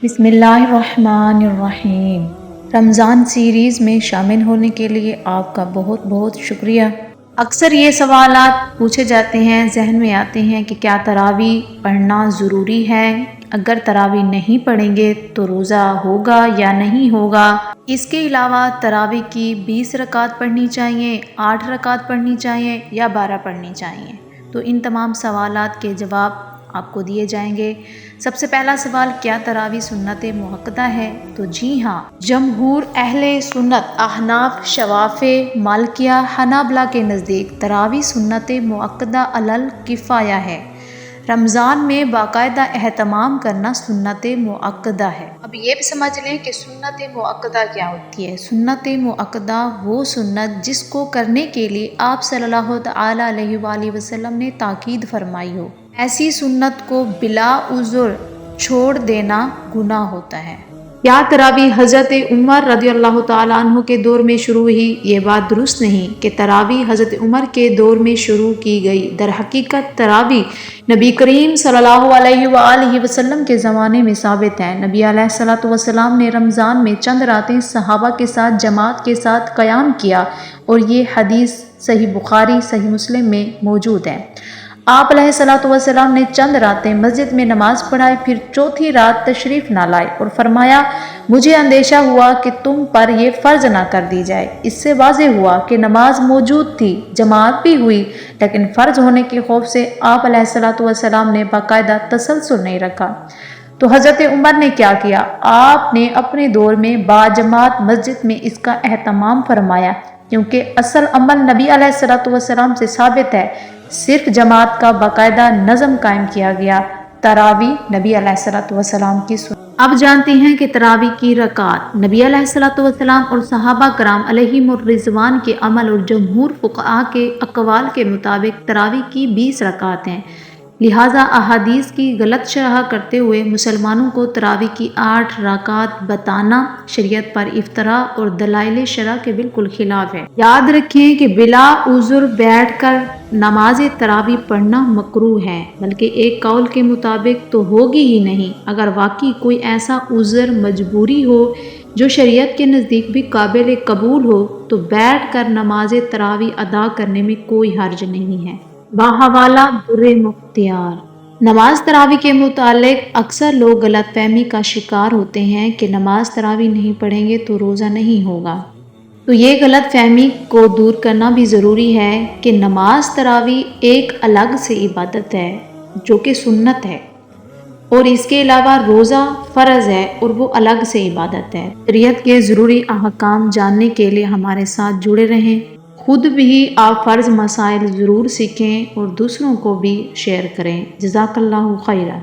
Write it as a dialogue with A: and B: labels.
A: بسم اللہ الرحمن الرحیم۔ رمضان سیریز میں شامل ہونے کے لیے آپ کا بہت بہت شکریہ۔ اکثر یہ سوالات پوچھے جاتے ہیں، ذہن میں آتے ہیں کہ کیا تراویح پڑھنا ضروری ہے؟ اگر تراویح نہیں پڑھیں گے تو روزہ ہوگا یا نہیں ہوگا؟ اس کے علاوہ تراویح کی 20 رکعت پڑھنی چاہیے، 8 رکعت پڑھنی چاہیے یا 12 پڑھنی چاہیے؟ تو ان تمام سوالات کے جواب آپ کو دیے جائیں گے۔ سب سے پہلا سوال، کیا تراویح سنت مؤکدہ ہے؟ تو جی ہاں، جمہور اہل سنت احناف، شوافع، مالکیہ، حنابلہ کے نزدیک تراویح سنت مؤکدہ علی الکفایہ ہے۔ رمضان میں باقاعدہ اہتمام کرنا سنت مؤکدہ ہے۔ اب یہ بھی سمجھ لیں کہ سنت مؤکدہ کیا ہوتی ہے۔ سنت مؤکدہ وہ سنت جس کو کرنے کے لیے آپ صلی اللہ تعالی علیہ وآلہ وسلم نے تاکید فرمائی ہو۔ ایسی سنت کو بلا عذر چھوڑ دینا گناہ ہوتا ہے۔ یا تراویح حضرت عمر رضی اللہ تعالیٰ عنہ کے دور میں شروع ہوئی؟ یہ بات درست نہیں کہ تراویح حضرت عمر کے دور میں شروع کی گئی۔ در حقیقت تراویح نبی کریم صلی اللہ علیہ وآلہ وسلم کے زمانے میں ثابت ہے۔ نبی علیہ الصلوۃ والسلام نے رمضان میں چند راتیں صحابہ کے ساتھ جماعت کے ساتھ قیام کیا، اور یہ حدیث صحیح بخاری، صحیح مسلم میں موجود ہے۔ آپ علیہ الصلوۃ والسلام نے چند راتیں مسجد میں نماز پڑھائی، پھر چوتھی رات تشریف نہ لائے اور فرمایا، مجھے اندیشہ ہوا کہ تم پر یہ فرض نہ کر دی جائے۔ اس سے واضح ہوا کہ نماز موجود تھی، جماعت بھی ہوئی، لیکن فرض ہونے کے خوف سے آپ علیہ الصلوۃ والسلام نے باقاعدہ تسلسل نہیں رکھا۔ تو حضرت عمر نے کیا کیا؟ آپ نے اپنے دور میں باجماعت مسجد میں اس کا اہتمام فرمایا، کیونکہ اصل عمل نبی علیہ الصلوۃ والسلام سے ثابت ہے۔ صرف جماعت کا باقاعدہ نظم قائم کیا گیا۔ تراویح نبی علیہ الصلوۃ والسلام کی سنت۔ اب جانتے ہیں کہ تراویح کی رکعات۔ نبی علیہ الصلوۃ والسلام اور صحابہ کرام علیہم الرضوان کے عمل اور جمہور فقہاء کے اقوال کے مطابق تراویح کی 20 رکعات ہیں۔ لہٰذا احادیث کی غلط شرح کرتے ہوئے مسلمانوں کو تراویح کی 8 رکعات بتانا شریعت پر افطراء اور دلائل شرع کے بالکل خلاف ہے۔ یاد رکھیں کہ بلا عذر بیٹھ کر نماز تراویح پڑھنا مکروہ ہے، بلکہ ایک قول کے مطابق تو ہوگی ہی نہیں۔ اگر واقعی کوئی ایسا عذر، مجبوری ہو جو شریعت کے نزدیک بھی قابل قبول ہو، تو بیٹھ کر نماز تراویح ادا کرنے میں کوئی حرج نہیں ہے۔ بحوالہ در مختار۔ نماز تراویح کے متعلق اکثر لوگ غلط فہمی کا شکار ہوتے ہیں کہ نماز تراویح نہیں پڑھیں گے تو روزہ نہیں ہوگا۔ تو یہ غلط فہمی کو دور کرنا بھی ضروری ہے کہ نماز تراویح ایک الگ سے عبادت ہے جو کہ سنت ہے، اور اس کے علاوہ روزہ فرض ہے اور وہ الگ سے عبادت ہے۔ شریعت کے ضروری احکام جاننے کے لیے ہمارے ساتھ جڑے رہیں۔ خود بھی آپ فرض مسائل ضرور سیکھیں اور دوسروں کو بھی شیئر کریں۔ جزاک اللہ خیرہ۔